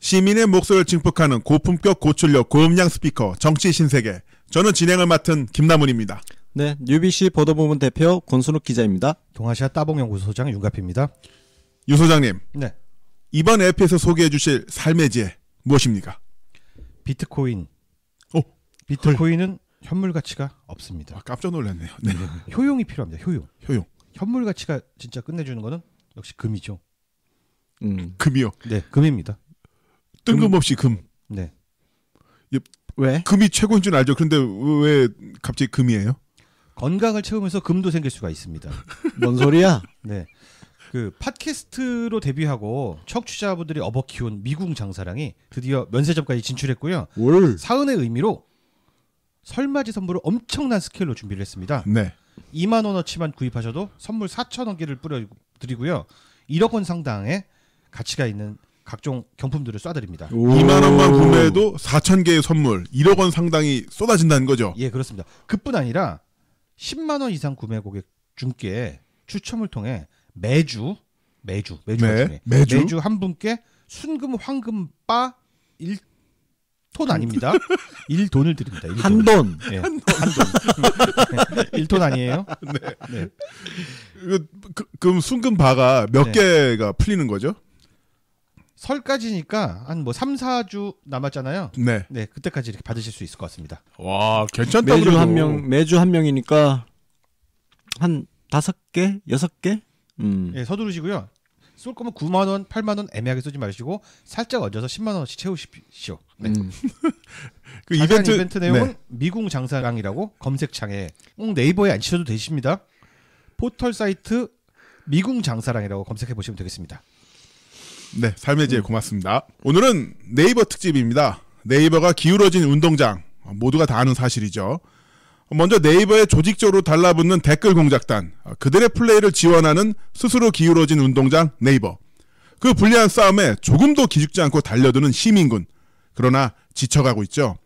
시민의 목소리를 증폭하는 고품격 고출력 고음량 스피커 정치 신세계. 저는 진행을 맡은 김남훈입니다. 네, UBC 보도부문 대표 권순욱 기자입니다. 동아시아 따봉연구소 소장 윤갑입니다. 유 소장님. 네. 이번 에피에서 소개해 주실 삶의 지혜 무엇입니까? 비트코인. 오, 비트코인은 현물 가치가 없습니다. 깜짝 놀랐네요. 네. 효용이 필요합니다. 효용. 효용. 현물 가치가 진짜 끝내주는 거는 역시 금이죠. 금이요. 네, 금입니다. 뜬금없이 금. 네. 왜? 금이 최고인 줄 알죠. 그런데 왜 갑자기 금이에요? 건강을 채우면서 금도 생길 수가 있습니다. 뭔 소리야? 네. 그 팟캐스트로 데뷔하고 청취자분들이 업어 키운 미궁 장사랑이 드디어 면세점까지 진출했고요. 뭘? 사은의 의미로 설맞이 선물을 엄청난 스케일로 준비를 했습니다. 네. 2만 원어치만 구입하셔도 선물 4,000원 개를 뿌려드리고요. 1억 원 상당의 가치가 있는 각종 경품들을 쏴드립니다. 2만 원만 구매해도 4,000개의 선물, 1억 원 상당이 쏟아진다는 거죠. 예, 그렇습니다. 그뿐 아니라 10만 원 이상 구매 고객 중께 추첨을 통해 매주 한 분께 순금 황금 바 1톤 아닙니다. 1돈을 드립니다. 1돈. 한 돈. 네, 한 돈. 1돈 아니에요? 네. 그럼 순금 바가 몇 네. 개가 풀리는 거죠? 설까지니까 한 뭐 3, 4주 남았잖아요. 네. 네, 그때까지 이렇게 받으실 수 있을 것 같습니다. 와, 괜찮다. 매주 한 명이니까 한 5개, 6개? 예, 서두르시고요. 쏠 거면 9만 원, 8만 원 애매하게 쏘지 마시고 살짝 얹어서 10만 원어치 채우십시오. 네. 그 이벤트 내용은 네. 미궁 장사랑이라고 검색창에 꼭 네이버에 안 치셔도 되십니다. 포털 사이트 미궁 장사랑이라고 검색해 보시면 되겠습니다. 네, 삶의 지혜 고맙습니다. 오늘은 네이버 특집입니다. 네이버가 기울어진 운동장. 모두가 다 아는 사실이죠. 먼저 네이버에 조직적으로 달라붙는 댓글 공작단. 그들의 플레이를 지원하는 스스로 기울어진 운동장 네이버. 그 불리한 싸움에 조금도 기죽지 않고 달려드는 시민군. 그러나 지쳐가고 있죠.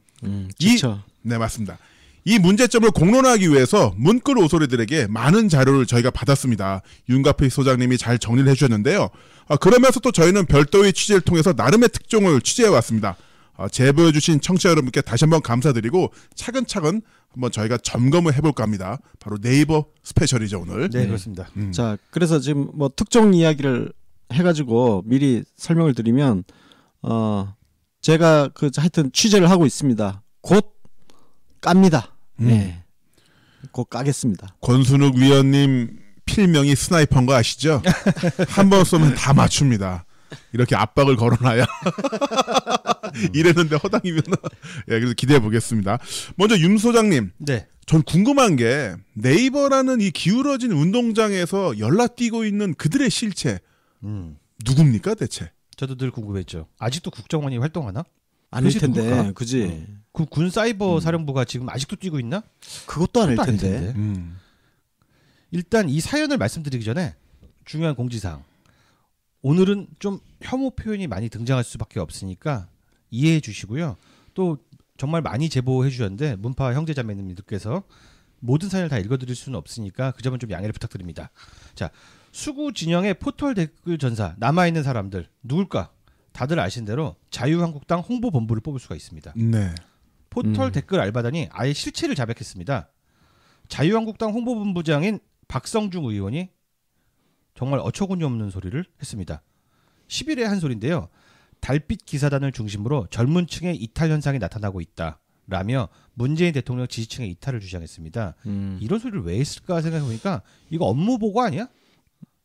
지쳐. 네, 맞습니다. 이 문제점을 공론화하기 위해서 문글 오소리들에게 많은 자료를 저희가 받았습니다. 윤가피 소장님이 잘 정리를 해주셨는데요. 그러면서 또 저희는 별도의 취재를 통해서 나름의 특종을 취재해왔습니다. 제보해주신 청취자 여러분께 다시 한번 감사드리고 차근차근 한번 저희가 점검을 해볼까 합니다. 바로 네이버 스페셜이죠, 오늘. 네, 그렇습니다. 자, 그래서 지금 뭐 특종 이야기를 해가지고 미리 설명을 드리면, 제가 하여튼 취재를 하고 있습니다. 곧 깝니다. 네. 곧 까겠습니다. 권순욱 위원님 필명이 스나이퍼인 거 아시죠? 한 번 쏘면 다 맞춥니다. 이렇게 압박을 걸어놔야 이랬는데 허당이면 예, 그래서 기대해 보겠습니다. 먼저 윤 소장님, 네. 전 궁금한 게 네이버라는 이 기울어진 운동장에서 연락뛰고 있는 그들의 실체 누굽니까 대체? 저도 늘 궁금했죠. 아직도 국정원이 활동하나? 아닐 그것이 텐데, 누굴까? 그지? 군 사이버 사령부가 지금 아직도 뛰고 있나? 그것도 아닐 그것도 아닐 텐데. 텐데. 일단 이 사연을 말씀드리기 전에 중요한 공지사항. 오늘은 좀 혐오 표현이 많이 등장할 수밖에 없으니까 이해해 주시고요. 또 정말 많이 제보해 주셨는데 문파 형제자매님들께서 모든 사연을 다 읽어드릴 수는 없으니까 그 점은 좀 양해를 부탁드립니다. 자, 수구 진영의 포털 댓글 전사 남아있는 사람들 누굴까? 다들 아신 대로 자유한국당 홍보본부를 뽑을 수가 있습니다. 네. 포털 댓글 알바단이 아예 실체를 자백했습니다. 자유한국당 홍보본부장인 박성중 의원이 정말 어처구니 없는 소리를 했습니다. 10일에 한 소리인데요. 달빛 기사단을 중심으로 젊은 층의 이탈 현상이 나타나고 있다라며 문재인 대통령 지지층의 이탈을 주장했습니다. 이런 소리를 왜 했을까 생각해보니까 이거 업무 보고 아니야?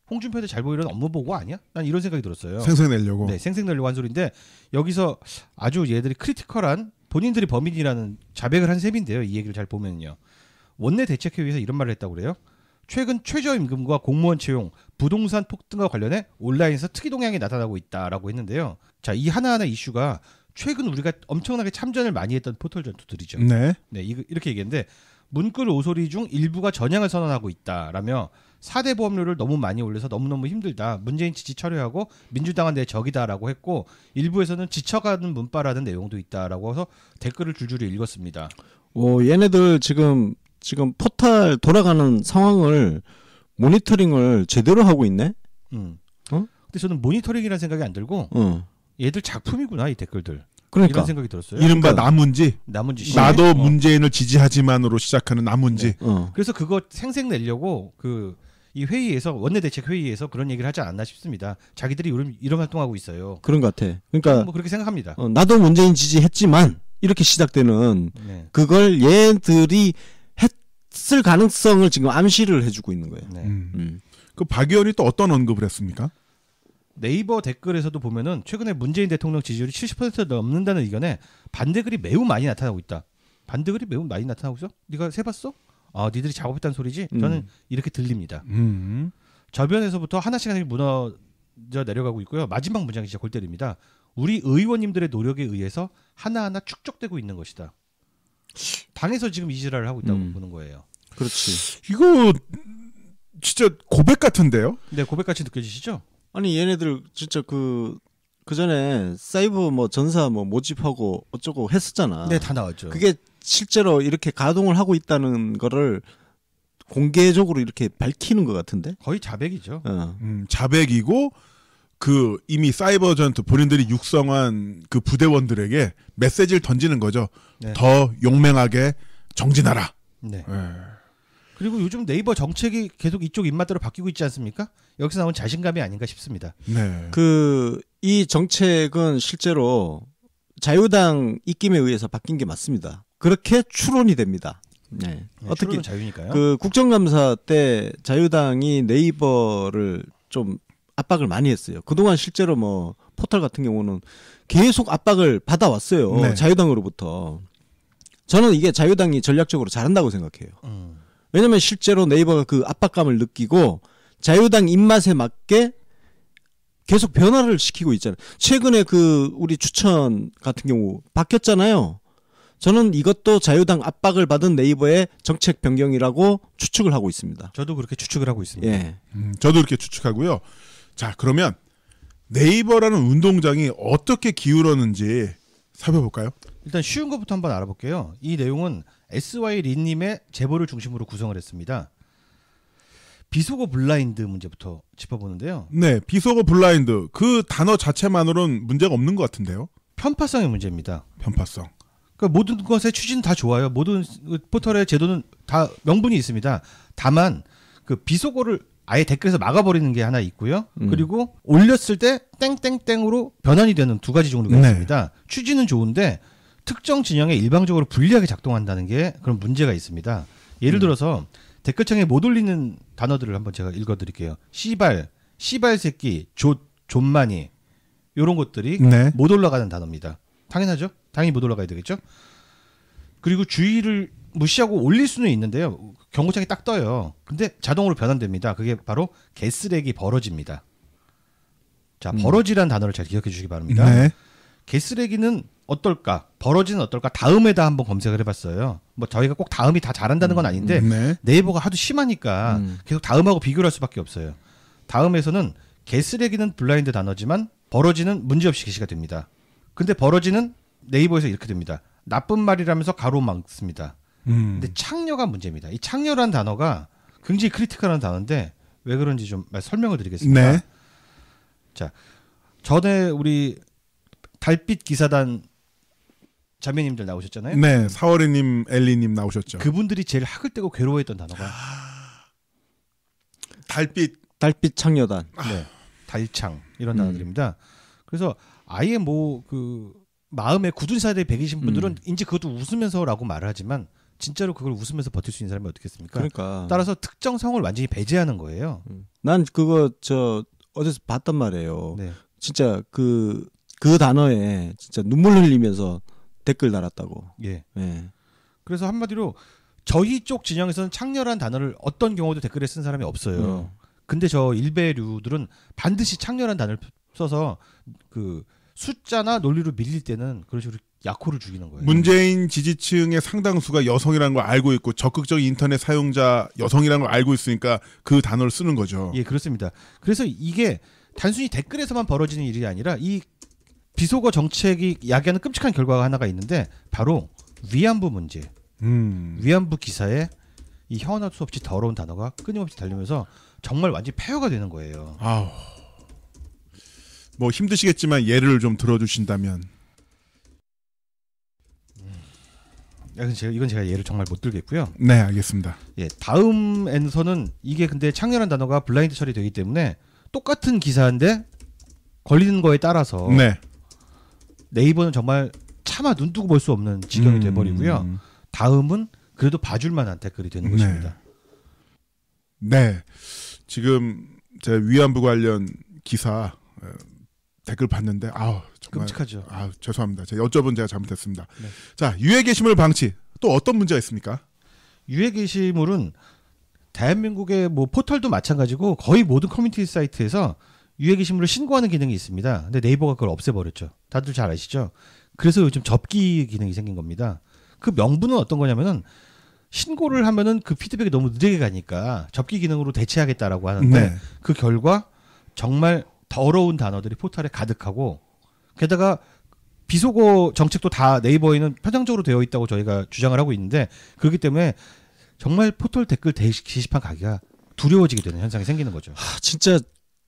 홍준표한테 잘 보이려는 업무 보고 아니야? 난 이런 생각이 들었어요. 생색내려고. 네, 생색내려고 한 소리인데 여기서 아주 얘들이 크리티컬한 본인들이 범인이라는 자백을 한 셈인데요. 이 얘기를 잘 보면요. 원내 대책회의에서 이런 말을 했다고 그래요. 최근 최저임금과 공무원 채용, 부동산 폭등과 관련해 온라인에서 특이 동향이 나타나고 있다라고 했는데요. 자, 이 하나하나 이슈가 최근 우리가 엄청나게 참전을 많이 했던 포털 전투들이죠. 네. 네, 이렇게 얘기했는데 문글 오소리 중 일부가 전향을 선언하고 있다라며 4대 보험료를 너무 많이 올려서 너무너무 힘들다. 문재인 지지 철회하고 민주당은 내 적이다라고 했고 일부에서는 지쳐가는 문바라는 내용도 있다라고 해서 댓글을 줄줄이 읽었습니다. 얘네들 지금 포탈 돌아가는 상황을 모니터링을 제대로 하고 있네. 근데 저는 모니터링이라는 생각이 안 들고 얘들 작품이구나 이 댓글들. 그러니까 이런 생각이 들었어요. 이른바 그러니까. 나문지. 나문지 씨. 나도 어. 문재인을 지지하지만으로 시작하는 나문지. 그래서 그거 생색 내려고 이 회의에서 원내대책 회의에서 그런 얘기를 하지 않았나 싶습니다. 자기들이 이런 활동하고 있어요. 그런 것 같아. 그러니까 뭐 그렇게 생각합니다. 나도 문재인 지지했지만 이렇게 시작되는 네. 그걸 얘들이 했을 가능성을 지금 암시를 해주고 있는 거예요. 네. 그 박 의원이 또 어떤 언급을 했습니까? 네이버 댓글에서도 보면은 최근에 문재인 대통령 지지율이 70% 넘는다는 의견에 반대글이 매우 많이 나타나고 있다. 반대글이 매우 많이 나타나고 있어? 네가 세봤어? 아, 니들이 작업했다는 소리지? 저는 이렇게 들립니다. 저변에서부터 하나씩 무너져 내려가고 있고요. 마지막 문장이 진짜 골 때립니다. 우리 의원님들의 노력에 의해서 하나하나 축적되고 있는 것이다. 당에서 지금 이 지랄을 하고 있다고 보는 거예요. 그렇지. 이거 진짜 고백 같은데요? 네, 고백같이 느껴지시죠? 아니 얘네들 진짜 그 전에 사이버 뭐 전사 뭐 모집하고 어쩌고 했었잖아. 네, 다 나왔죠. 그게 실제로 이렇게 가동을 하고 있다는 거를 공개적으로 이렇게 밝히는 것 같은데. 거의 자백이죠. 자백이고 그 이미 사이버전투 본인들이 육성한 그 부대원들에게 메시지를 던지는 거죠. 네. 더 용맹하게 정진하라. 네. 네. 그리고 요즘 네이버 정책이 계속 이쪽 입맛대로 바뀌고 있지 않습니까? 여기서 나온 자신감이 아닌가 싶습니다. 네. 이 정책은 실제로 자유당 입김에 의해서 바뀐 게 맞습니다. 그렇게 추론이 됩니다. 네. 네, 어떻게 추론은 자유니까요. 그 국정감사 때 자유당이 네이버를 좀 압박을 많이 했어요. 그동안 실제로 뭐 포털 같은 경우는 계속 압박을 받아왔어요. 네. 자유당으로부터. 저는 이게 자유당이 전략적으로 잘한다고 생각해요. 왜냐면 실제로 네이버가 그 압박감을 느끼고 자유당 입맛에 맞게 계속 변화를 시키고 있잖아요. 최근에 그 우리 추천 같은 경우 바뀌었잖아요. 저는 이것도 자유당 압박을 받은 네이버의 정책 변경이라고 추측을 하고 있습니다. 저도 그렇게 추측을 하고 있습니다. 예. 저도 이렇게 추측하고요. 자, 그러면 네이버라는 운동장이 어떻게 기울었는지 살펴볼까요? 일단 쉬운 것부터 한번 알아볼게요. 이 내용은 SY 린님의 제보를 중심으로 구성을 했습니다. 비속어 블라인드 문제부터 짚어보는데요. 네, 비속어 블라인드 그 단어 자체만으로는 문제가 없는 것 같은데요. 편파성의 문제입니다. 편파성. 그러니까 모든 것의 취지는 다 좋아요. 모든 포털의 제도는 다 명분이 있습니다. 다만 그 비속어를 아예 댓글에서 막아버리는 게 하나 있고요. 그리고 올렸을 때 땡땡땡으로 변환이 되는 두 가지 종류가 네. 있습니다. 취지는 좋은데 특정 진영에 일방적으로 불리하게 작동한다는 게 그런 문제가 있습니다. 예를 들어서 댓글창에 못 올리는 단어들을 한번 제가 읽어드릴게요. 씨발, 씨발 새끼, 존만이 이런 것들이 네. 못 올라가는 단어입니다. 당연하죠. 당연히 못 올라가야 되겠죠. 그리고 주의를 무시하고 올릴 수는 있는데요. 경고창이 딱 떠요. 근데 자동으로 변환됩니다. 그게 바로 개쓰레기 버러지입니다. 자, 버러지란 단어를 잘 기억해 주시기 바랍니다. 네. 개쓰레기는 어떨까? 버러지는 어떨까? 다음에다 한번 검색을 해봤어요. 뭐 저희가 꼭 다음이 다 잘한다는 건 아닌데 네. 네이버가 하도 심하니까 계속 다음하고 비교를 할 수밖에 없어요. 다음에서는 개쓰레기는 블라인드 단어지만 버러지는 문제없이 게시가 됩니다. 근데 버러지는 네이버에서 이렇게 됩니다. 나쁜 말이라면서 가로막습니다. 근데 창녀가 문제입니다. 이 창녀라는 단어가 굉장히 크리티컬한 단어인데 왜 그런지 좀 설명을 드리겠습니다. 네. 자, 전에 우리 달빛 기사단 자매님들 나오셨잖아요. 네, 사월이님, 엘리님 나오셨죠. 그분들이 제일 학을 떼고 괴로워했던 단어가 달빛 창녀단. 네, 달창 이런 단어들입니다. 그래서 아예 뭐 그 마음에 굳은 살에 배기신 분들은 이제 그것도 웃으면서라고 말을 하지만 진짜로 그걸 웃으면서 버틸 수 있는 사람이 어떻겠습니까? 그러니까. 따라서 특정 성을 완전히 배제하는 거예요. 난 그거 어디서 봤단 말이에요. 네. 진짜 그 단어에 진짜 눈물 흘리면서 댓글 달았다고. 예. 예. 그래서 한마디로 저희 쪽 진영에서는 창녀란 단어를 어떤 경우도 댓글에 쓴 사람이 없어요. 근데 저 일베류들은 반드시 창녀란 단어를 써서 그 숫자나 논리로 밀릴 때는 그런 식으로 약호를 죽이는 거예요. 문재인 지지층의 상당수가 여성이라는 걸 알고 있고 적극적인 인터넷 사용자 여성이라는 걸 알고 있으니까 그 단어를 쓰는 거죠. 예, 그렇습니다. 그래서 이게 단순히 댓글에서만 벌어지는 일이 아니라 이 비속어 정책이 야기하는 끔찍한 결과가 하나가 있는데 바로 위안부 문제. 위안부 기사에 이 혀나 수 없이 더러운 단어가 끊임없이 달리면서 정말 완전히 폐허가 되는 거예요. 아우. 뭐 힘드시겠지만 예를 좀 들어주신다면. 이건 제가 예를 정말 못 들겠고요. 네, 알겠습니다. 예, 다음에서는 이게 근데 창렬한 단어가 블라인드 처리되기 때문에 똑같은 기사인데 걸리는 거에 따라서 네. 네이버는 정말 차마 눈 뜨고 볼 수 없는 지경이 돼버리고요. 다음은 그래도 봐줄 만한 댓글이 되는 것입니다. 네. 지금 제 위안부 관련 기사 댓글 봤는데 정말 끔찍하죠. 죄송합니다. 제가 여쭤본 제가 잘못했습니다. 네. 자, 유해 게시물 방치 또 어떤 문제가 있습니까? 유해 게시물은 대한민국의 뭐 포털도 마찬가지고 거의 모든 커뮤니티 사이트에서 유해 게시물을 신고하는 기능이 있습니다. 근데 네이버가 그걸 없애버렸죠. 다들 잘 아시죠? 그래서 요즘 접기 기능이 생긴 겁니다. 그 명분은 어떤 거냐면은 신고를 하면은 그 피드백이 너무 느리게 가니까 접기 기능으로 대체하겠다라고 하는데 네. 그 결과 정말 더러운 단어들이 포털에 가득하고 게다가 비속어 정책도 다 네이버에는 편향적으로 되어 있다고 저희가 주장을 하고 있는데 그렇기 때문에 정말 포털 댓글 게시판 가기가 두려워지게 되는 현상이 생기는 거죠. 진짜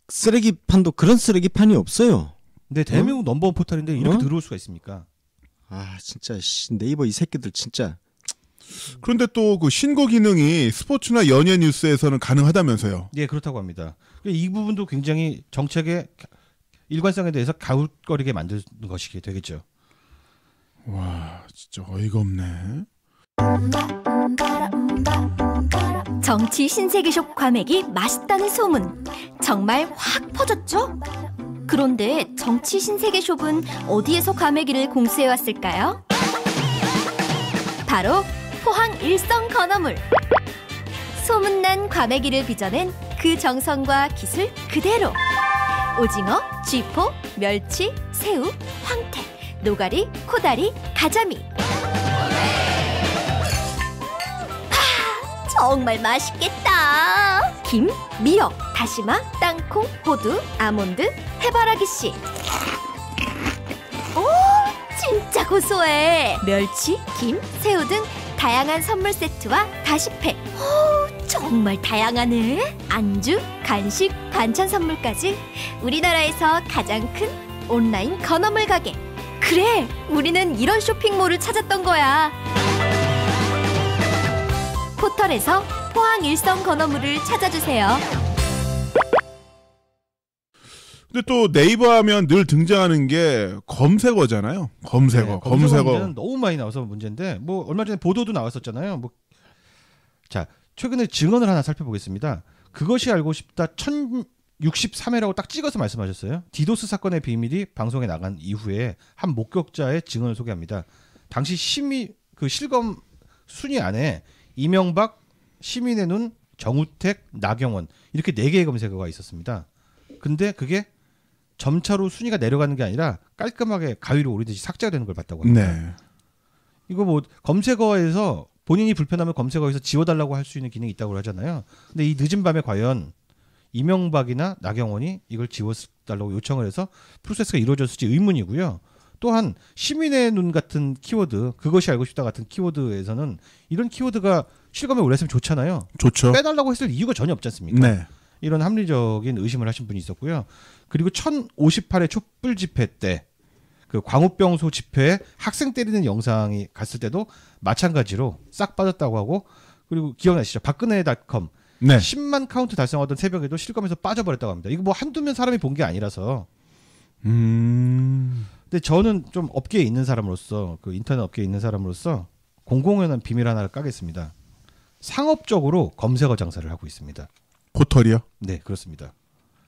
쓰레기판도 그런 쓰레기판이 없어요. 근데 대한민국 넘버원 포털인데 이렇게 들어올 수가 있습니까? 진짜 네이버 이 새끼들 진짜. 그런데 또 그 신고 기능이 스포츠나 연예 뉴스에서는 가능하다면서요. 예, 그렇다고 합니다. 이 부분도 굉장히 정책의 일관성에 대해서 가웃거리게 만드는 것이 되겠죠. 와, 진짜 어이가 없네. 정치 신세계숍 과메기 맛있다는 소문 정말 확 퍼졌죠? 그런데 정치 신세계숍은 어디에서 과메기를 공수해왔을까요? 바로 포항 일성 건어물. 소문난 과메기를 빚어낸 그 정성과 기술 그대로. 오징어, 쥐포, 멸치, 새우, 황태, 노가리, 코다리, 가자미. 정말 맛있겠다. 김, 미역, 다시마, 땅콩, 호두, 아몬드, 해바라기씨. 오, 진짜 고소해. 멸치, 김, 새우 등 다양한 선물 세트와 다시팩. 오, 정말 다양하네. 안주, 간식, 반찬 선물까지 우리나라에서 가장 큰 온라인 건어물 가게. 그래, 우리는 이런 쇼핑몰을 찾았던 거야. 포털에서 포항 일성 건어물을 찾아주세요. 근데 또 네이버 하면 늘 등장하는 게 검색어잖아요. 검색어. 문제는 너무 많이 나와서 문제인데 뭐 얼마 전에 보도도 나왔었잖아요. 자, 최근에 증언을 하나 살펴보겠습니다. 그것이 알고 싶다 1063회라고 딱 찍어서 말씀하셨어요. 디도스 사건의 비밀이 방송에 나간 이후에 한 목격자의 증언을 소개합니다. 당시 실검 순위 안에 이명박, 시민의 눈, 정우택, 나경원 이렇게 4개의 검색어가 있었습니다. 근데 그게 점차로 순위가 내려가는 게 아니라 깔끔하게 가위로 오르듯이 삭제가 되는 걸 봤다고 합니다. 네. 이거 뭐 검색어에서 본인이 불편하면 검색어에서 지워달라고 할 수 있는 기능이 있다고 하잖아요. 근데 이 늦은 밤에 과연 이명박이나 나경원이 이걸 지워달라고 요청을 해서 프로세스가 이루어졌을지 의문이고요. 또한 시민의 눈 같은 키워드, 그것이 알고 싶다 같은 키워드에서는 이런 키워드가 실검에 올랐으면 좋잖아요. 좋죠. 빼달라고 했을 이유가 전혀 없지 않습니까? 네. 이런 합리적인 의심을 하신 분이 있었고요. 그리고 1058회 촛불 집회 때 그 광우병소 집회에 학생 때리는 영상이 갔을 때도 마찬가지로 싹 빠졌다고 하고, 그리고 기억나시죠? 박근혜닷컴 네. 10만 카운트 달성하던 새벽에도 실검에서 빠져버렸다고 합니다. 이거 뭐 한두 명 사람이 본 게 아니라서. 근데 저는 좀 업계에 있는 사람으로서, 그 인터넷 업계에 있는 사람으로서 공공연한 비밀 하나를 까겠습니다. 상업적으로 검색어 장사를 하고 있습니다. 포털이요? 네, 그렇습니다.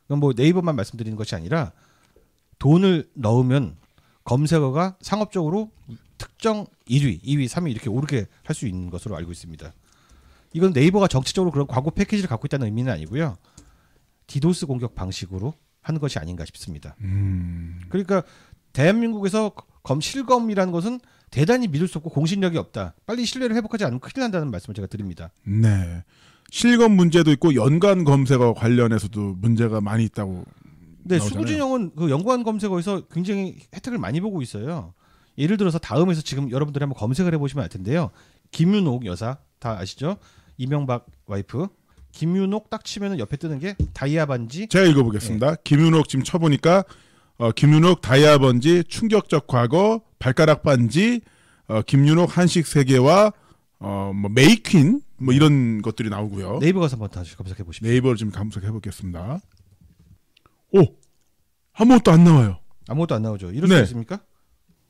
그럼 뭐 네이버만 말씀드리는 것이 아니라 돈을 넣으면 검색어가 상업적으로 특정 1위, 2위, 3위 이렇게 오르게 할 수 있는 것으로 알고 있습니다. 이건 네이버가 정치적으로 그런 광고 패키지를 갖고 있다는 의미는 아니고요. 디도스 공격 방식으로 하는 것이 아닌가 싶습니다. 그러니까 대한민국에서 실검이라는 것은 대단히 믿을 수 없고 공신력이 없다. 빨리 신뢰를 회복하지 않으면 큰일 난다는 말씀을 제가 드립니다. 네. 실검 문제도 있고 연관 검색어 관련해서도 문제가 많이 있다고. 네, 나오잖아요. 수구진영은 그 연관 검색어에서 굉장히 혜택을 많이 보고 있어요. 예를 들어서 다음에서 지금 여러분들이 한번 검색을 해보시면 알 텐데요. 김윤옥 여사 다 아시죠? 이명박 와이프. 김윤옥 딱 치면은 옆에 뜨는 게 다이아 반지. 제가 읽어보겠습니다. 김윤옥 지금 쳐보니까 김윤옥 다이아 번지, 충격적 과거, 발가락 반지, 김윤옥 한식 세계와 뭐 메이퀸 뭐 이런 것들이 나오고요. 네이버 가서 한번 다시 검색해 보십시오. 네이버를 좀 검색해 보겠습니다. 오, 아무것도 안 나와요. 아무것도 안 나오죠. 이럴 네. 수 있습니까?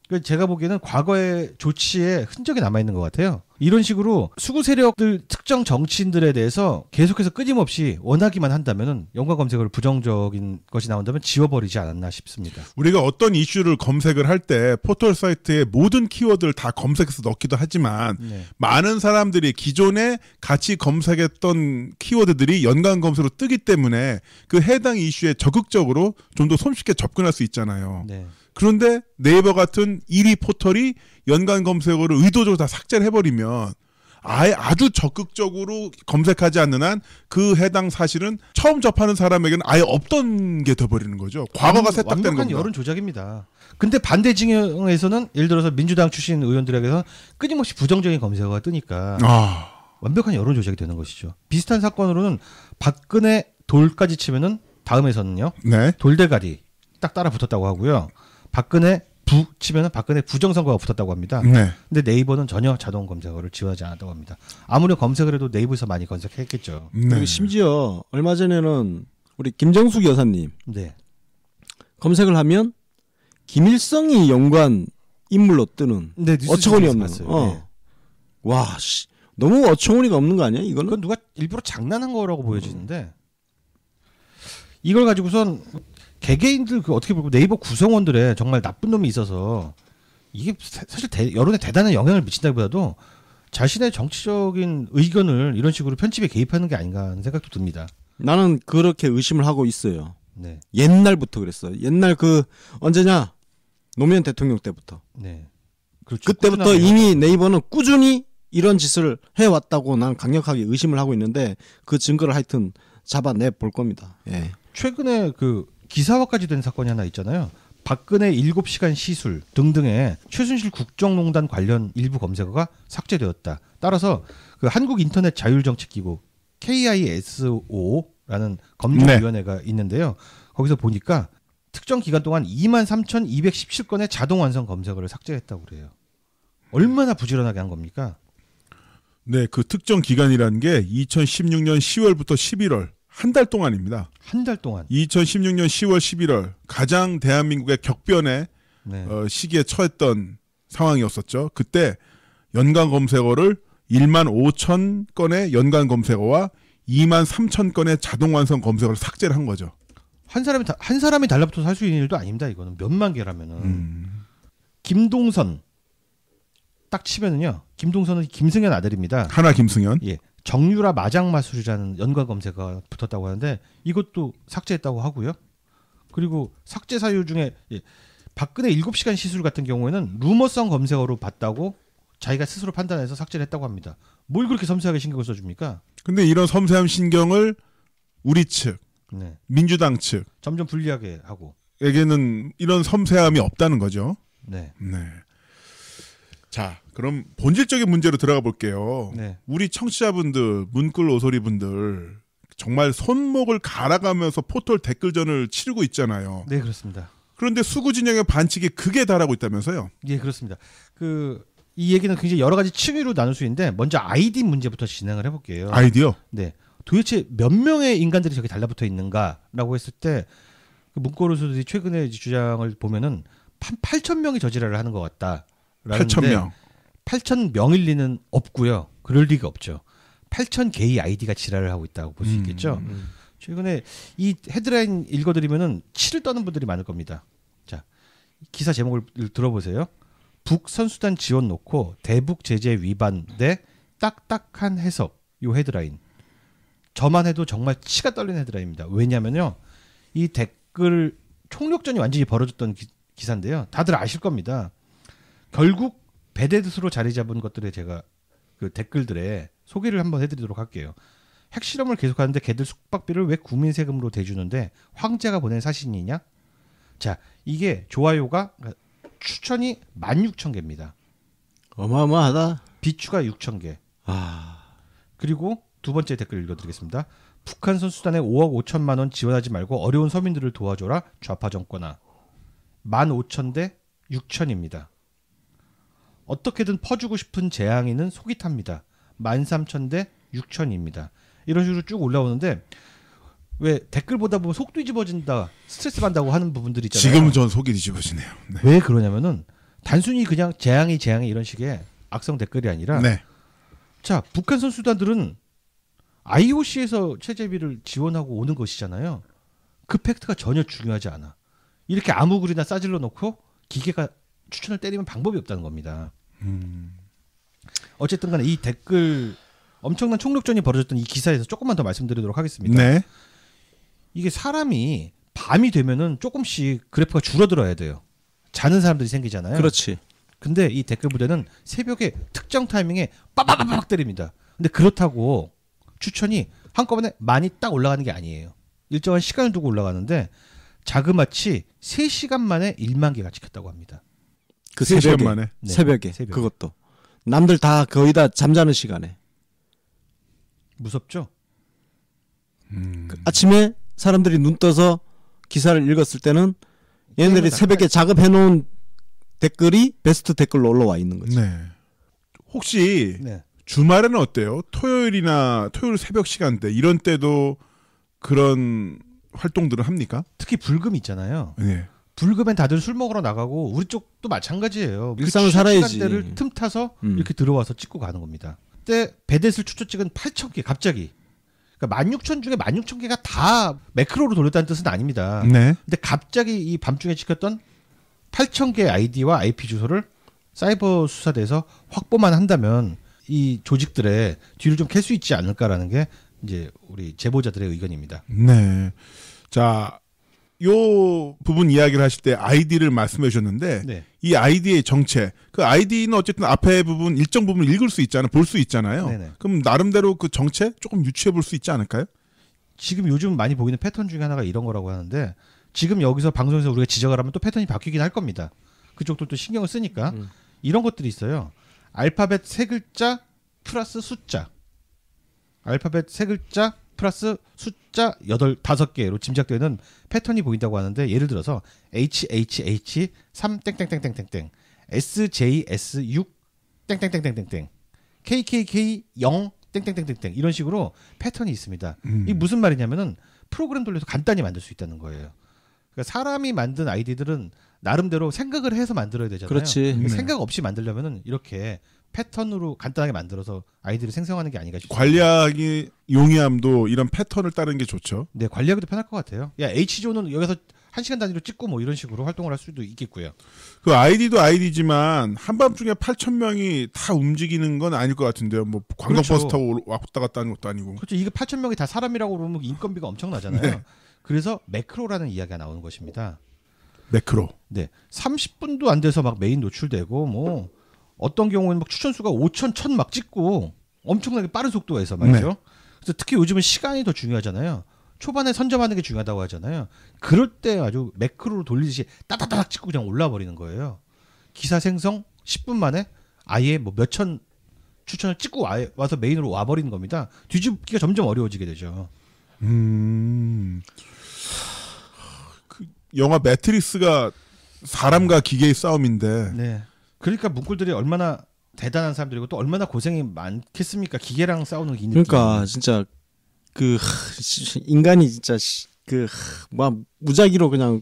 그러니까 제가 보기에는 과거의 조치에 흔적이 남아 있는 것 같아요. 이런 식으로 수구 세력들 특정 정치인들에 대해서 계속해서 끊임없이 원하기만 한다면은 연관 검색어를 부정적인 것이 나온다면 지워버리지 않았나 싶습니다. 우리가 어떤 이슈를 검색을 할 때 포털 사이트에 모든 키워드를 다 검색해서 넣기도 하지만 네. 많은 사람들이 기존에 같이 검색했던 키워드들이 연관 검색으로 뜨기 때문에 그 해당 이슈에 적극적으로 좀 더 손쉽게 접근할 수 있잖아요. 네. 그런데 네이버 같은 1위 포털이 연관 검색어를 의도적으로 다 삭제를 해버리면 아예 아주 적극적으로 검색하지 않는 한 그 해당 사실은 처음 접하는 사람에게는 아예 없던 게 돼버리는 거죠. 과거가 세탁되는 완벽한 겁니다. 여론 조작입니다. 근데 반대 진영에서는 예를 들어서 민주당 출신 의원들에게서 끊임없이 부정적인 검색어가 뜨니까 완벽한 여론 조작이 되는 것이죠. 비슷한 사건으로는 박근혜 돌까지 치면은 다음에서는요. 네. 돌대가리 딱 따라 붙었다고 하고요. 박근혜 부 치면은 박근혜 부정선거가 붙었다고 합니다. 네. 근데 네이버는 전혀 자동 검색어를 지원하지 않았다고 합니다. 아무리 검색을 해도 네이버에서 많이 검색했겠죠. 네. 그리고 심지어 얼마 전에는 우리 김정숙 여사님 네. 검색을 하면 김일성이 연관 인물로 뜨는 네, 뉴스 어처구니 중에서 없는. 봤어요. 네. 와, 너무 어처구니가 없는 거 아니야? 이거는? 그건 누가 일부러 장난한 거라고 보여지는데 이걸 가지고선 개개인들 그 어떻게 보면 네이버 구성원들의 정말 나쁜 놈이 있어서 이게 사실 여론에 대단한 영향을 미친다기보다도 자신의 정치적인 의견을 이런 식으로 편집에 개입하는 게 아닌가 하는 생각도 듭니다. 나는 그렇게 의심을 하고 있어요. 네. 옛날부터 그랬어. 옛날 그 언제냐? 노무현 대통령 때부터. 네. 그렇죠. 그때부터 꾸준하게 이미 네이버는 꾸준히 이런 짓을 해왔다고 난 강력하게 의심을 하고 있는데 그 증거를 하여튼 잡아내 볼 겁니다. 예. 최근에 그 기사화까지 된 사건이 하나 있잖아요. 박근혜 7시간 시술 등등의 최순실 국정농단 관련 일부 검색어가 삭제되었다. 따라서 그 한국인터넷자율정책기구 KISO라는 검증위원회가 있는데요. 거기서 보니까 특정 기간 동안 23,217건의 자동 완성 검색어를 삭제했다고 그래요. 얼마나 부지런하게 한 겁니까? 네, 그 특정 기간이라는 게 2016년 10월부터 11월 한 달 동안입니다. 한 달 동안. 2016년 10월, 11월 가장 대한민국의 격변의 네. 시기에 처했던 상황이었었죠. 그때 연관 검색어를 1만 5천 건의 연관 검색어와 2만 3천 건의 자동 완성 검색어를 삭제를 한 거죠. 한 사람이 달라붙어서 할 수 있는 일도 아닙니다. 이거는 몇만 개라면은. 김동선 딱 치면은요. 김동선은 김승현 아들입니다. 하나 김승현. 예. 정유라 마장마술이라는 연관 검색어가 붙었다고 하는데 이것도 삭제했다고 하고요. 그리고 삭제 사유 중에 박근혜 7시간 시술 같은 경우에는 루머성 검색어로 봤다고 자기가 스스로 판단해서 삭제를 했다고 합니다. 뭘 그렇게 섬세하게 신경을 써줍니까? 근데 이런 섬세한 신경을 우리 측, 네. 민주당 점점 불리하게 하고. 측에게는 이런 섬세함이 없다는 거죠. 네. 네. 자, 그럼 본질적인 문제로 들어가 볼게요. 네. 우리 청취자분들, 문꿀 오소리분들 정말 손목을 갈아가면서 포털 댓글전을 치르고 있잖아요. 네, 그렇습니다. 그런데 수구 진영의 반칙이 극에 달하고 있다면서요? 예, 그렇습니다. 이 얘기는 굉장히 여러 가지 층위로 나눌 수 있는데 먼저 아이디 문제부터 진행을 해볼게요. 아이디어? 네. 도대체 몇 명의 인간들이 저기 달라붙어 있는가라고 했을 때 그 문고로서들이 최근에 주장을 보면은 8,000명이 저지랄을 하는 것 같다. 8,000명. 8,000명일 리는 없고요. 그럴 리가 없죠. 8,000개의 아이디가 지랄을 하고 있다고 볼 수 있겠죠. 최근에 이 헤드라인 읽어드리면은 치를 떠는 분들이 많을 겁니다. 자, 기사 제목을 들어보세요. 북 선수단 지원 놓고 대북 제재 위반 대 딱딱한 해석. 요 헤드라인. 저만 해도 정말 치가 떨리는 헤드라인입니다. 왜냐면요. 이 댓글 총력전이 완전히 벌어졌던 기사인데요. 다들 아실 겁니다. 결국 배대듯으로 자리 잡은 것들에 제가 그 댓글들에 소개를 한번 해드리도록 할게요. 핵실험을 계속하는데 걔들 숙박비를 왜 국민 세금으로 대주는데 황제가 보낸 사신이냐? 자, 이게 좋아요가 추천이 16,000개입니다. 어마어마하다. 비추가 6,000개. 그리고 두 번째 댓글 읽어드리겠습니다. 북한 선수단에 5억 5천만 원 지원하지 말고 어려운 서민들을 도와줘라. 좌파 정권아. 15,000대 6,000입니다. 어떻게든 퍼주고 싶은 재앙이는 속이 탑니다. 13,000대 6,000입니다. 이런 식으로 쭉 올라오는데 왜 댓글 보다 보면 속 뒤집어진다, 스트레스 받는다고 하는 부분들이 있잖아요. 지금은 전 속이 뒤집어지네요. 네. 왜 그러냐면은 단순히 그냥 재앙이 이런 식의 악성 댓글이 아니라 네. 자, 북한 선수단들은 IOC에서 체제비를 지원하고 오는 것이잖아요. 그 팩트가 전혀 중요하지 않아. 이렇게 아무 글이나 싸질러 놓고 기계가 추천을 때리면 방법이 없다는 겁니다. 어쨌든 간에 이 댓글 엄청난 총력전이 벌어졌던 이 기사에서 조금만 더 말씀드리도록 하겠습니다. 네. 이게 사람이 밤이 되면은 조금씩 그래프가 줄어들어야 돼요. 자는 사람들이 생기잖아요. 그렇지. 근데 이 댓글 부대는 새벽에 특정 타이밍에 빠바바박 때립니다. 근데 그렇다고 추천이 한꺼번에 많이 딱 올라가는 게 아니에요. 일정한 시간을 두고 올라가는데 자그마치 3시간 만에 1만 개가 찍혔다고 합니다. 그 3시간 새벽에. 만에. 네, 새벽에. 새벽에. 그것도. 남들 다 거의 다 잠자는 시간에. 무섭죠? 아침에 사람들이 눈 떠서 기사를 읽었을 때는 얘네들이 새벽에 작업해 놓은 댓글이 베스트 댓글로 올라와 있는 거지. 네. 혹시 네. 주말에는 어때요? 토요일 새벽 시간대 이런 때도 그런 활동들을 합니까? 특히 불금 있잖아요. 네. 불금엔 다들 술 먹으러 나가고 우리 쪽도 마찬가지예요. 일상을 그 살아야지. 시간대를 틈타서 이렇게 들어와서 찍고 가는 겁니다. 그때 배댓을 추천 찍은 8,000개 갑자기. 그러니까 16,000 중에 16,000개가 다 매크로로 돌렸다는 뜻은 아닙니다. 네. 근데 갑자기 이 밤중에 찍혔던 8,000개의 아이디와 IP 주소를 사이버 수사대에서 확보만 한다면 이 조직들의 뒤를 좀 캘 수 있지 않을까라는 게 이제 우리 제보자들의 의견입니다. 네. 자, 요 부분 이야기를 하실 때 아이디를 말씀해 주셨는데 네. 이 아이디의 정체, 그 아이디는 어쨌든 앞에 부분 일정 부분 읽을 수 있잖아요, 볼 수 있잖아요. 네네. 그럼 나름대로 그 정체 조금 유추해 볼 수 있지 않을까요? 지금 요즘 많이 보이는 패턴 중에 하나가 이런 거라고 하는데 지금 여기서 방송에서 우리가 지적을 하면 또 패턴이 바뀌긴 할 겁니다. 그쪽들도 신경을 쓰니까 이런 것들이 있어요. 알파벳 3글자 플러스 숫자. 알파벳 3글자 플러스 숫자 5개로 짐작되는 패턴이 보인다고 하는데 예를 들어서 HHH 3 땡땡땡땡땡땡 SJS 6 땡땡땡땡땡땡 KKK 0 땡땡땡땡땡 이런 식으로 패턴이 있습니다. 이게 무슨 말이냐면은 프로그램 돌려서 간단히 만들 수 있다는 거예요. 그러니까 사람이 만든 아이디들은 나름대로 생각을 해서 만들어야 되잖아요. 그렇지. 생각 없이 만들려면은 이렇게 패턴으로 간단하게 만들어서 아이디를 생성하는 게 아닌가 싶습니다. 관리하기 용이함도 이런 패턴을 따르는 게 좋죠. 네, 관리하기도 편할 것 같아요. 야, H조는 여기서 1시간 단위로 찍고 뭐 이런 식으로 활동을 할 수도 있겠고요. 그 아이디도 아이디지만 한밤중에 8,000명이 다 움직이는 건 아닐 것 같은데요. 뭐 관광버스 그렇죠. 타고 왔다 갔다 하는 것도 아니고. 그렇죠. 이게 8,000명이 다 사람이라고 그러면 인건비가 엄청나잖아요. 네. 그래서 매크로라는 이야기가 나오는 것입니다. 매크로. 네, 30분도 안 돼서 막 메인 노출되고 뭐 어떤 경우에는 막 추천 수가 5,000, 1,000 막 찍고 엄청나게 빠른 속도에서 말이죠. 네. 그래서 특히 요즘은 시간이 더 중요하잖아요. 초반에 선점하는 게 중요하다고 하잖아요. 그럴 때 아주 매크로로 돌리듯이 따다닥 찍고 그냥 올라 버리는 거예요. 기사 생성 10분 만에 아예 뭐 몇천 추천을 찍고 와서 메인으로 와 버리는 겁니다. 뒤집기가 점점 어려워지게 되죠. 그 영화 매트릭스가 사람과 기계의 싸움인데. 네. 그러니까 문꿀들이 얼마나 대단한 사람들이고 또 얼마나 고생이 많겠습니까? 기계랑 싸우는 이 느낌. 그러니까 진짜 그 인간이 진짜 뭐 무작위로 그냥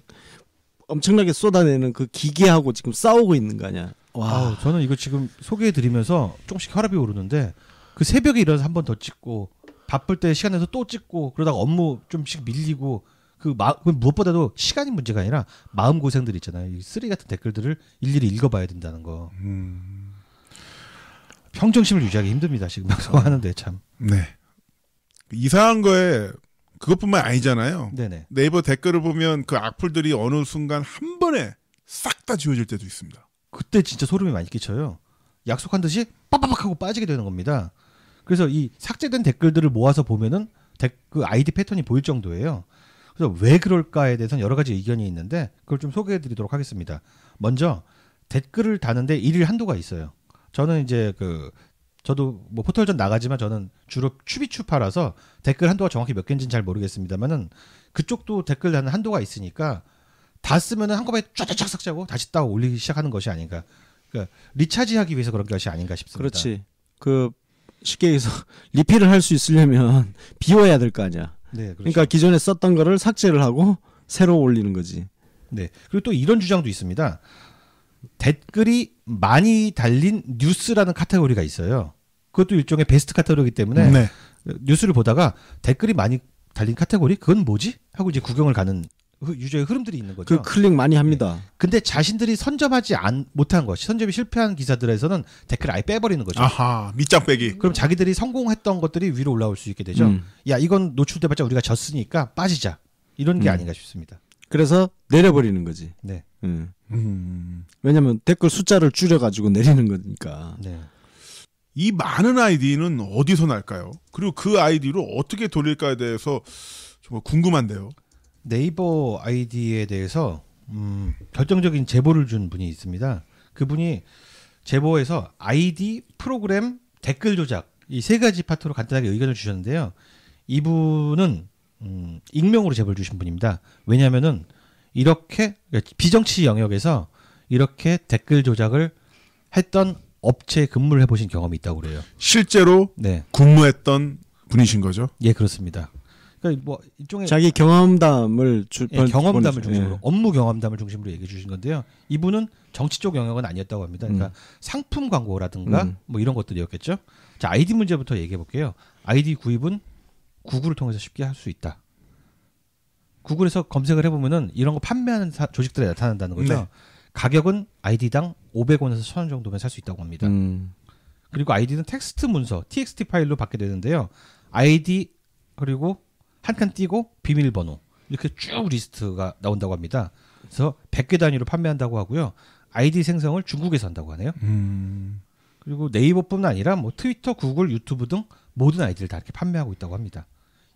엄청나게 쏟아내는 그 기계하고 지금 싸우고 있는 거 아니야. 와. 아우, 저는 이거 지금 소개해드리면서 조금씩 혈압이 오르는데 그 새벽에 일어나서 한 번 더 찍고 바쁠 때 시간 내서 또 찍고 그러다가 업무 좀씩 밀리고 그 무엇보다도 시간이 문제가 아니라 마음 고생들 있잖아요. 이 쓰레기 같은 댓글들을 일일이 읽어봐야 된다는 거. 평정심을 유지하기 힘듭니다. 지금 방송하는데 참. 네. 이상한 거에 그것뿐만 아니잖아요. 네네. 네이버 댓글을 보면 그 악플들이 어느 순간 한 번에 싹 다 지워질 때도 있습니다. 그때 진짜 소름이 많이 끼쳐요. 약속한 듯이 빠바박 하고 빠지게 되는 겁니다. 그래서 이 삭제된 댓글들을 모아서 보면은 그 아이디 패턴이 보일 정도예요. 그래서 왜 그럴까에 대해서는 여러 가지 의견이 있는데 그걸 좀 소개해 드리도록 하겠습니다. 먼저 댓글을 다는데 일일 한도가 있어요. 저는 이제 저도 뭐 포털전 나가지만 저는 주로 추비추파라서 댓글 한도가 정확히 몇 개인지는 잘 모르겠습니다만은 그쪽도 댓글 다는 한도가 있으니까 다 쓰면은 한꺼번에 쫙쫙 삭제하고 다시 딱 올리기 시작하는 것이 아닌가. 그러니까 리차지하기 위해서 그런 것이 아닌가 싶습니다. 그렇지. 그 쉽게 얘기해서 리필을 할 수 있으려면 비워야 될 거 아니야. 네, 그렇죠. 그러니까 기존에 썼던 거를 삭제를 하고 새로 올리는 거지. 네. 그리고 또 이런 주장도 있습니다. 댓글이 많이 달린 뉴스라는 카테고리가 있어요. 그것도 일종의 베스트 카테고리이기 때문에 네. 뉴스를 보다가 댓글이 많이 달린 카테고리 그건 뭐지? 하고 이제 구경을 가는 유저의 흐름들이 있는 거죠. 그 클릭 많이 합니다. 근데 자신들이 선점하지 못한 것, 선점이 실패한 기사들에서는 댓글을 아예 빼버리는 거죠. 아하, 밑장 빼기. 그럼 자기들이 성공했던 것들이 위로 올라올 수 있게 되죠. 야, 이건 노출돼봤자 우리가 졌으니까 빠지자. 이런 게 아닌가 싶습니다. 그래서 내려버리는 거지. 네. 왜냐면 댓글 숫자를 줄여가지고 내리는 거니까. 네. 이 많은 아이디는 어디서 날까요? 그리고 그 아이디로 어떻게 돌릴까에 대해서 정말 궁금한데요. 네이버 아이디에 대해서 결정적인 제보를 준 분이 있습니다. 그분이 제보에서 아이디, 프로그램, 댓글 조작 이 세 가지 파트로 간단하게 의견을 주셨는데요. 이분은 익명으로 제보를 주신 분입니다. 왜냐하면은 이렇게 비정치 영역에서 이렇게 댓글 조작을 했던 업체에 근무를 해보신 경험이 있다고 그래요. 실제로 네, 근무했던 분이신 거죠? 예, 그렇습니다. 그러니까 뭐 일종의 자기 경험담을 경험담을 중심으로 예. 업무 경험담을 중심으로 얘기해 주신 건데요. 이분은 정치 쪽 영역은 아니었다고 합니다. 그러니까 상품 광고라든가 뭐 이런 것들이었겠죠. 자, 아이디 문제부터 얘기해 볼게요. 아이디 구입은 구글을 통해서 쉽게 할 수 있다. 구글에서 검색을 해보면은 이런 거 판매하는 조직들이 나타난다는 거죠. 네. 가격은 아이디당 500원에서 1000원 정도면 살 수 있다고 합니다. 그리고 아이디는 텍스트 문서, txt 파일로 받게 되는데요. 아이디 그리고 한 칸 띄고 비밀번호 이렇게 쭉 리스트가 나온다고 합니다. 그래서 100개 단위로 판매한다고 하고요. 아이디 생성을 중국에서 한다고 하네요. 그리고 네이버뿐 아니라 뭐 트위터, 구글, 유튜브 등 모든 아이디를 다 이렇게 판매하고 있다고 합니다.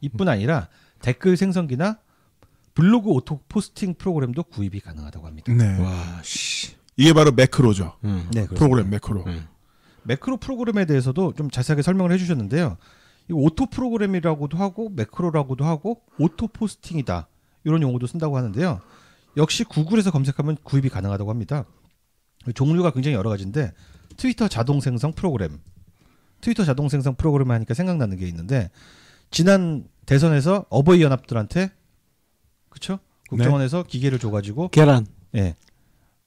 이뿐 아니라 댓글 생성기나 블로그 오토 포스팅 프로그램도 구입이 가능하다고 합니다. 네. 와, 씨. 이게 바로 매크로죠. 네, 그렇습니다. 프로그램 매크로. 매크로 프로그램에 대해서도 좀 자세하게 설명을 해주셨는데요. 이 오토 프로그램이라고도 하고 매크로라고도 하고 오토 포스팅이다 이런 용어도 쓴다고 하는데요. 역시 구글에서 검색하면 구입이 가능하다고 합니다. 종류가 굉장히 여러 가지인데 트위터 자동 생성 프로그램, 트위터 자동 생성 프로그램 하니까 생각나는 게 있는데 지난 대선에서 어버이 연합들한테 그렇죠? 국정원에서 기계를 줘가지고 계란. 예,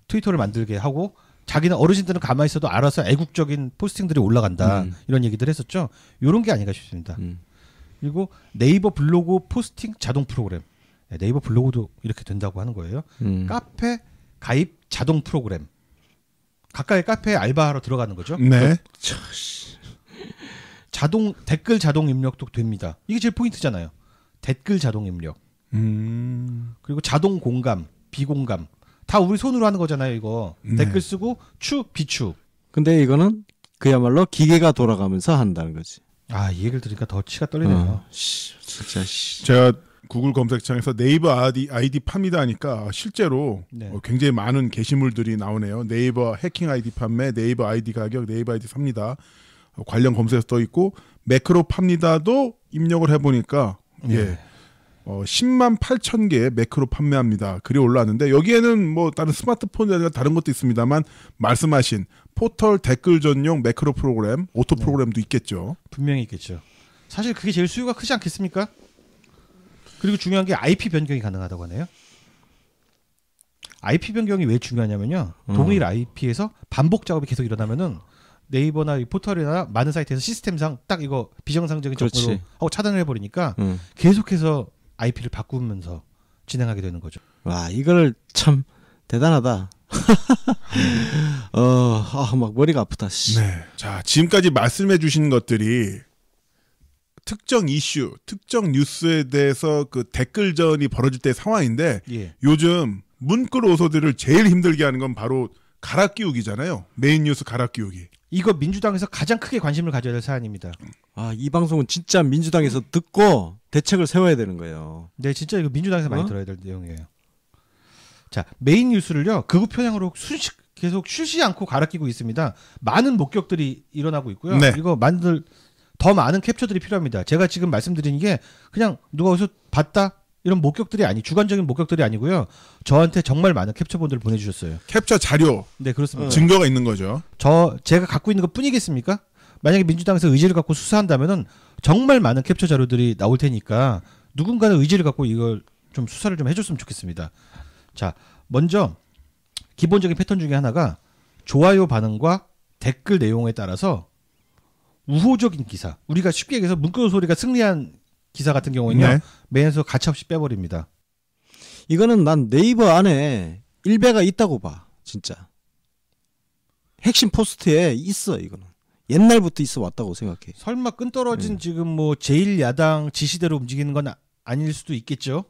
트위터를 만들게 하고 자기는 어르신들은 가만히 있어도 알아서 애국적인 포스팅들이 올라간다 이런 얘기들 했었죠. 이런 게 아닌가 싶습니다. 그리고 네이버 블로그 포스팅 자동 프로그램, 네이버 블로그도 이렇게 된다고 하는 거예요. 카페 가입 자동 프로그램, 가까이 카페에 알바하러 들어가는 거죠. 네. 자동 댓글 자동 입력도 됩니다. 이게 제일 포인트잖아요. 댓글 자동 입력. 그리고 자동 공감, 비공감 다 우리 손으로 하는 거잖아요. 이거 네. 댓글 쓰고 추, 비추. 근데 이거는 그야말로 기계가 돌아가면서 한다는 거지. 아, 이 얘기를 들으니까 더 치가 떨리네요. 씨, 진짜 씨. 제가 구글 검색창에서 네이버 아이디 팝니다 하니까 실제로 네. 굉장히 많은 게시물들이 나오네요. 네이버 해킹 아이디 판매, 네이버 아이디 가격, 네이버 아이디 삽니다. 관련 검색에서 떠 있고 매크로 팝니다도 입력을 해보니까 예. 10만 8천 개의 매크로 판매합니다. 글이 올라왔는데 여기에는 뭐 다른 스마트폰이나 다른 것도 있습니다만 말씀하신 포털 댓글 전용 매크로 프로그램, 오토 프로그램도 있겠죠. 분명히 있겠죠. 사실 그게 제일 수요가 크지 않겠습니까? 그리고 중요한 게 IP 변경이 가능하다고 하네요. IP 변경이 왜 중요하냐면요. 동일 IP에서 반복 작업이 계속 일어나면은 네이버나 이 포털이나 많은 사이트에서 시스템상 딱 이거 비정상적인 접근으로 그렇지. 하고 차단을 해버리니까 계속해서 IP를 바꾸면서 진행하게 되는 거죠. 와, 이걸 참 대단하다. 막 머리가 아프다. 씨. 네. 자, 지금까지 말씀해 주신 것들이 특정 이슈, 특정 뉴스에 대해서 그 댓글전이 벌어질 때 상황인데 예. 요즘 문글 오소들을 제일 힘들게 하는 건 바로 갈아 끼우기잖아요. 메인 뉴스 갈아 끼우기. 이거 민주당에서 가장 크게 관심을 가져야 될 사안입니다. 아, 이 방송은 진짜 민주당에서 듣고 대책을 세워야 되는 거예요. 네, 진짜 이거 민주당에서 많이 들어야 될 내용이에요. 자, 메인 뉴스를요 극우 편향으로 계속 쉬지 않고 갈아 끼고 있습니다. 많은 목격들이 일어나고 있고요. 네. 이거 더 많은 캡처들이 필요합니다. 제가 지금 말씀드린 게 그냥 누가 어디서 봤다, 이런 목격들이 주관적인 목격들이 아니고요. 저한테 정말 많은 캡처본들을 보내주셨어요. 캡처 자료, 네, 그렇습니다. 증거가 있는 거죠. 제가 갖고 있는 것 뿐이겠습니까? 만약에 민주당에서 의지를 갖고 수사한다면은 정말 많은 캡처 자료들이 나올 테니까 누군가는 의지를 갖고 이걸 좀 수사를 좀 해줬으면 좋겠습니다. 자, 먼저 기본적인 패턴 중에 하나가 좋아요 반응과 댓글 내용에 따라서 우호적인 기사, 우리가 쉽게 얘기해서 문구도 소리가 승리한 기사 같은 경우는요, 네. 메인에서 가차없이 빼버립니다. 이거는 난 네이버 안에 일배가 있다고 봐. 진짜. 핵심 포스트에 있어. 이거는. 옛날부터 있어 왔다고 생각해. 설마 끈떨어진 지금 뭐 제1야당 지시대로 움직이는 건 아닐 수도 있겠죠.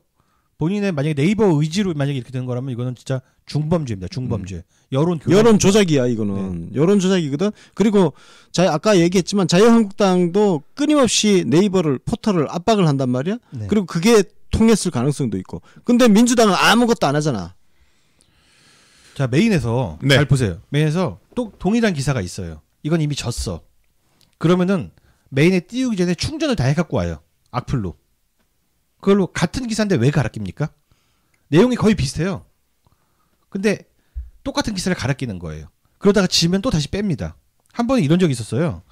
본인의 만약에 네이버 의지로 만약에 이렇게 되는 거라면 이거는 진짜 중범죄입니다. 중범죄. 여론 조작이야 이거는. 여론 조작이거든. 그리고 아까 얘기했지만 자유한국당도 끊임없이 네이버를 포털을 압박을 한단 말이야. 네. 그리고 그게 통했을 가능성도 있고. 근데 민주당은 아무것도 안 하잖아. 자, 메인에서 네. 잘 보세요. 메인에서 또 동일한 기사가 있어요. 이건 이미 졌어. 그러면은 메인에 띄우기 전에 충전을 다 해갖고 와요. 악플로. 그걸로 같은 기사인데 왜 갈아 낍니까? 내용이 거의 비슷해요. 근데 똑같은 기사를 갈아 끼는 거예요. 그러다가 지면 또 다시 뺍니다. 한 번은 이런 적이 있었어요.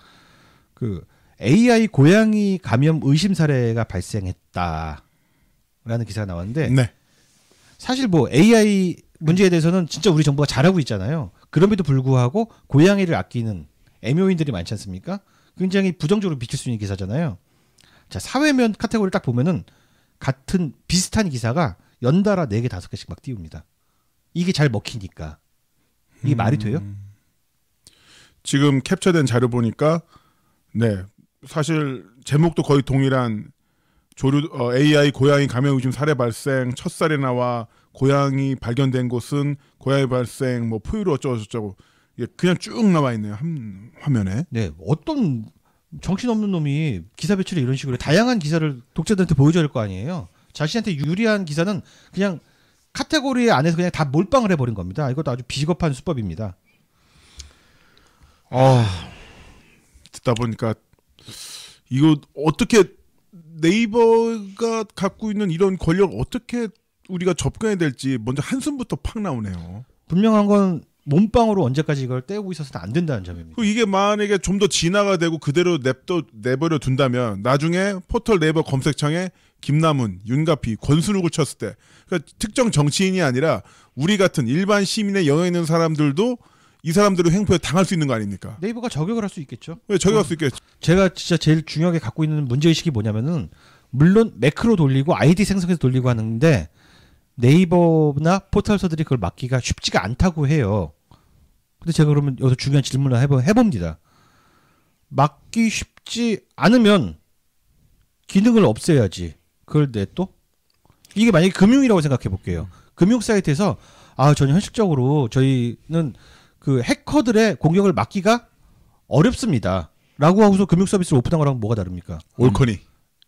그 AI 고양이 감염 의심 사례가 발생했다라는 기사가 나왔는데 네. 사실 뭐 AI 문제에 대해서는 진짜 우리 정부가 잘하고 있잖아요. 그럼에도 불구하고 고양이를 아끼는 애묘인들이 많지 않습니까? 굉장히 부정적으로 비칠 수 있는 기사잖아요. 자, 사회면 카테고리를 딱 보면은 같은 비슷한 기사가 연달아 4개, 5개씩 막 띄웁니다. 이게 잘 먹히니까. 이게 말이 돼요? 지금 캡처된 자료 보니까 네 사실 제목도 거의 동일한 AI 고양이 감염 의심 사례 발생 첫 사례 나와 고양이 발견된 곳은 고양이 발생 뭐 포유류 어쩌고저쩌고 이게 그냥 쭉 나와 있네요 한 화면에. 네, 어떤 정신없는 놈이 기사 배치를 이런 식으로 다양한 기사를 독자들한테 보여줘야 할 거 아니에요. 자신한테 유리한 기사는 그냥 카테고리 안에서 그냥 다 몰빵을 해버린 겁니다. 이것도 아주 비겁한 수법입니다. 듣다 보니까 이거 어떻게 네이버가 갖고 있는 이런 권력을 어떻게 우리가 접근해야 될지 먼저 한숨부터 팍 나오네요. 분명한 건 몸빵으로 언제까지 이걸 떼우고 있어서는 안 된다는 점입니다. 그리고 이게 만약에 좀 더 진화가 되고 그대로 내버려 둔다면 나중에 포털 네이버 검색창에 김남훈, 윤가피, 권순욱을 쳤을 때 그러니까 특정 정치인이 아니라 우리 같은 일반 시민의 영향 있는 사람들도 이 사람들의 횡포에 당할 수 있는 거 아닙니까? 네이버가 저격을 할 수 있겠죠. 왜 저격할 수 있겠죠? 제가 진짜 제일 중요하게 갖고 있는 문제의식이 뭐냐면은 물론 매크로 돌리고 아이디 생성해서 돌리고 하는데 네이버나 포털서들이 그걸 막기가 쉽지가 않다고 해요. 근데 제가 그러면 여기서 중요한 질문을 해봅니다. 막기 쉽지 않으면 기능을 없애야지. 그걸 또? 이게 만약에 금융이라고 생각해 볼게요. 금융 사이트에서 저는 현실적으로 저희는 그 해커들의 공격을 막기가 어렵습니다. 라고 하고서 금융 서비스를 오픈한 거랑 뭐가 다릅니까? 올커니.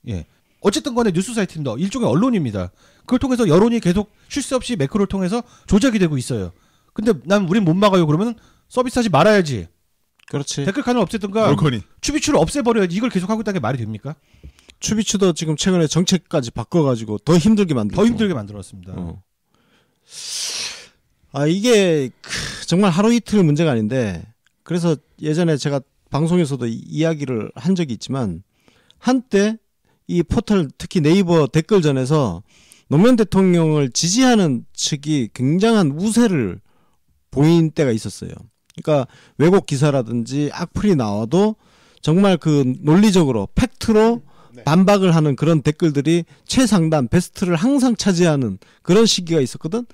예. 어쨌든 간에 뉴스 사이트입니다. 일종의 언론입니다. 그걸 통해서 여론이 계속 쉴 새 없이 매크로를 통해서 조작이 되고 있어요. 근데 우린 못 막아요. 그러면 서비스하지 말아야지. 그렇지. 댓글 칸을 없애든가 올커니. 추비추를 없애버려야지. 이걸 계속 하고 있다는 게 말이 됩니까? 추비추도 지금 최근에 정책까지 바꿔가지고 더 힘들게 만들고. 더 힘들게 만들었습니다. 이게 정말 하루 이틀 문제가 아닌데 그래서 예전에 제가 방송에서도 이야기를 한 적이 있지만 한때 이 포털 특히 네이버 댓글전에서 노무현 대통령을 지지하는 측이 굉장한 우세를 보인 때가 있었어요. 그러니까 왜곡 기사라든지 악플이 나와도 정말 그 논리적으로 팩트로 반박을 하는 그런 댓글들이 최상단 베스트를 항상 차지하는 그런 시기가 있었거든.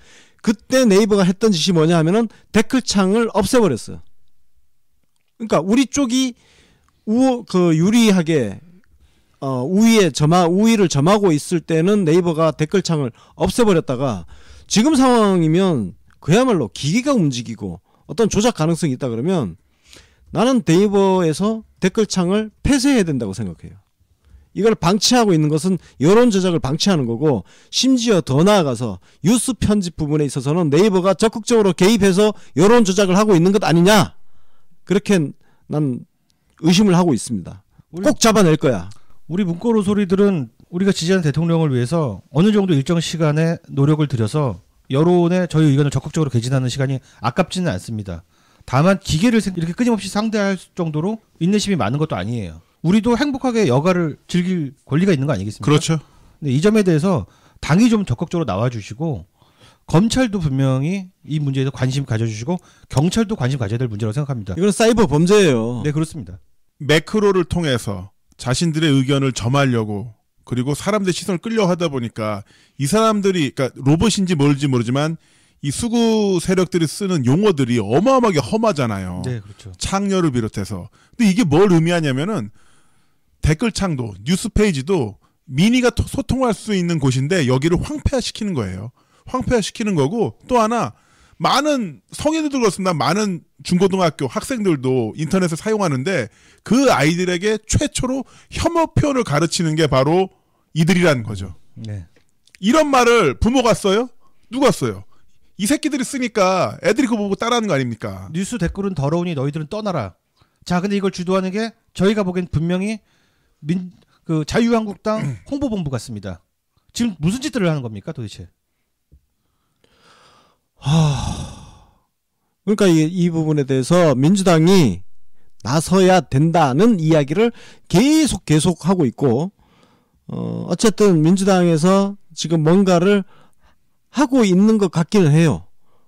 그때 네이버가 했던 짓이 뭐냐 하면은 댓글창을 없애버렸어요. 그러니까 우리 쪽이 유리하게 우위를 점하고 있을 때는 네이버가 댓글창을 없애버렸다가 지금 상황이면 그야말로 기계가 움직이고 어떤 조작 가능성이 있다 그러면 나는 네이버에서 댓글창을 폐쇄해야 된다고 생각해요. 이걸 방치하고 있는 것은 여론 조작을 방치하는 거고 심지어 더 나아가서 뉴스 편집 부분에 있어서는 네이버가 적극적으로 개입해서 여론 조작을 하고 있는 것 아니냐 그렇게 난 의심을 하고 있습니다. 꼭 잡아낼 거야. 우리 문고로 소리들은 우리가 지지하는 대통령을 위해서 어느 정도 일정 시간에 노력을 들여서 여론에 저희 의견을 적극적으로 개진하는 시간이 아깝지는 않습니다. 다만 기계를 이렇게 끊임없이 상대할 정도로 인내심이 많은 것도 아니에요. 우리도 행복하게 여가를 즐길 권리가 있는 거 아니겠습니까? 그렇죠. 근데 이 점에 대해서 당이 좀 적극적으로 나와주시고 검찰도 분명히 이 문제에 대해서 관심 가져주시고 경찰도 관심 가져야 될 문제라고 생각합니다. 이건 사이버 범죄예요. 네, 그렇습니다. 매크로를 통해서 자신들의 의견을 점하려고 그리고 사람들의 시선을 끌려 하다 보니까 이 사람들이 그러니까 로봇인지 뭘지 모르지만 이 수구 세력들이 쓰는 용어들이 어마어마하게 험하잖아요. 네, 그렇죠. 창녀를 비롯해서. 근데 이게 뭘 의미하냐면은 댓글창도 뉴스 페이지도 민의가 소통할 수 있는 곳인데 여기를 황폐화시키는 거예요. 황폐화시키는 거고 또 하나 많은 성인들도 그렇습니다. 많은 중고등학교 학생들도 인터넷을 사용하는데 그 아이들에게 최초로 혐오 표현을 가르치는 게 바로 이들이라는 거죠. 네. 이런 말을 부모가 써요? 누가 써요? 이 새끼들이 쓰니까 애들이 그거 보고 따라하는 거 아닙니까? 뉴스 댓글은 더러우니 너희들은 떠나라. 자, 근데 이걸 주도하는 게 저희가 보기엔 분명히 그 자유한국당 홍보본부 같습니다. 지금 무슨 짓들을 하는 겁니까 도대체? 그러니까 이 부분에 대해서 민주당이 나서야 된다는 이야기를 계속 하고 있고 어쨌든 민주당에서 지금 뭔가를 하고 있는 것 같기는 해요.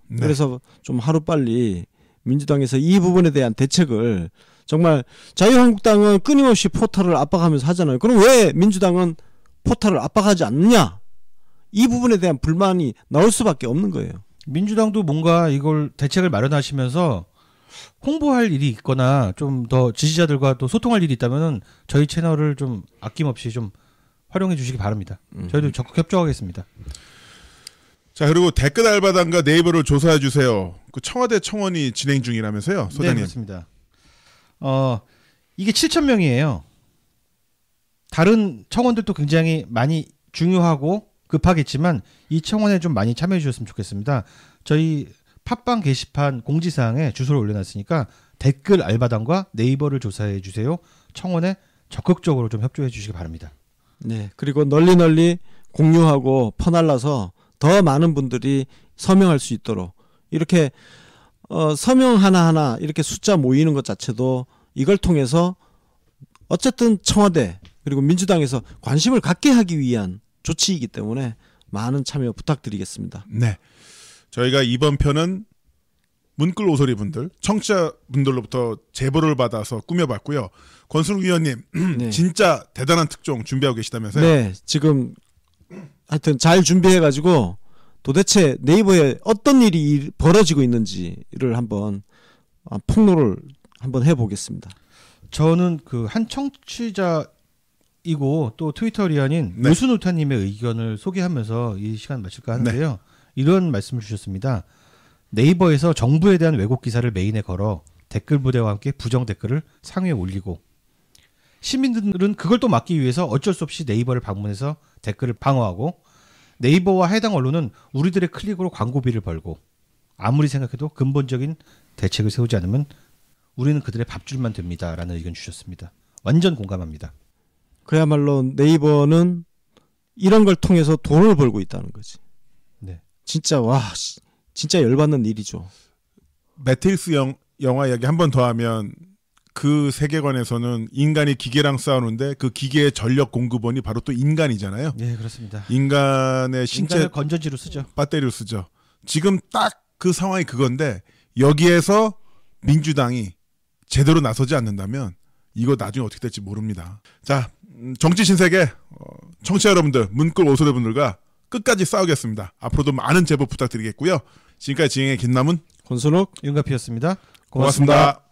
네. 그래서 좀 하루빨리 민주당에서 이 부분에 대한 대책을 정말 자유한국당은 끊임없이 포탈을 압박하면서 하잖아요. 그럼 왜 민주당은 포탈을 압박하지 않느냐? 이 부분에 대한 불만이 나올 수밖에 없는 거예요. 민주당도 뭔가 이걸 대책을 마련하시면서 홍보할 일이 있거나 좀 더 지지자들과 또 소통할 일이 있다면은 저희 채널을 좀 아낌없이 좀 활용해 주시기 바랍니다. 저희도 적극 협조하겠습니다. 자, 그리고 댓글 알바단과 네이버를 조사해 주세요. 그 청와대 청원이 진행 중이라면서요, 소장님. 네, 그렇습니다. 이게 7,000명이에요. 다른 청원들도 굉장히 많이 중요하고 급하겠지만 이 청원에 좀 많이 참여해 주셨으면 좋겠습니다. 저희 팟빵 게시판 공지사항에 주소를 올려놨으니까 댓글 알바단과 네이버를 조사해 주세요. 청원에 적극적으로 좀 협조해 주시기 바랍니다. 네, 그리고 널리 공유하고 퍼날라서 더 많은 분들이 서명할 수 있도록 이렇게 서명 하나하나 이렇게 숫자 모이는 것 자체도 이걸 통해서 어쨌든 청와대 그리고 민주당에서 관심을 갖게 하기 위한 조치이기 때문에 많은 참여 부탁드리겠습니다. 네. 저희가 이번 편은 문글 오소리 분들, 청취자분들로부터 제보를 받아서 꾸며봤고요. 권순욱 위원님, 네. 진짜 대단한 특종 준비하고 계시다면서요? 네, 지금 하여튼 잘 준비해가지고 도대체 네이버에 어떤 일이 벌어지고 있는지를 한번 폭로를 한번 해보겠습니다. 저는 그 한 청취자이고 또 트위터 리안인 네. 노수노타님의 의견을 소개하면서 이 시간 마칠까 하는데요. 네. 이런 말씀을 주셨습니다. 네이버에서 정부에 대한 왜곡 기사를 메인에 걸어 댓글 부대와 함께 부정 댓글을 상위에 올리고 시민들은 그걸 또 막기 위해서 어쩔 수 없이 네이버를 방문해서 댓글을 방어하고 네이버와 해당 언론은 우리들의 클릭으로 광고비를 벌고 아무리 생각해도 근본적인 대책을 세우지 않으면 우리는 그들의 밥줄만 됩니다라는 의견 주셨습니다. 완전 공감합니다. 그야말로 네이버는 이런 걸 통해서 돈을 벌고 있다는 거지. 네. 진짜 진짜 열받는 일이죠. 매트릭스 영화 이야기 한 번 더 하면 그 세계관에서는 인간이 기계랑 싸우는데 그 기계의 전력 공급원이 바로 또 인간이잖아요. 네, 그렇습니다. 인간의 신체 인간을 건전지로 쓰죠. 배터리를 쓰죠. 지금 딱 그 상황이 그건데 여기에서 민주당이 제대로 나서지 않는다면 이거 나중에 어떻게 될지 모릅니다. 자, 정치 신세계 청취자 여러분들, 문글 오소대 분들과 끝까지 싸우겠습니다. 앞으로도 많은 제보 부탁드리겠고요. 지금까지 진행의 김남훈, 권순욱 윤가피였습니다. 고맙습니다.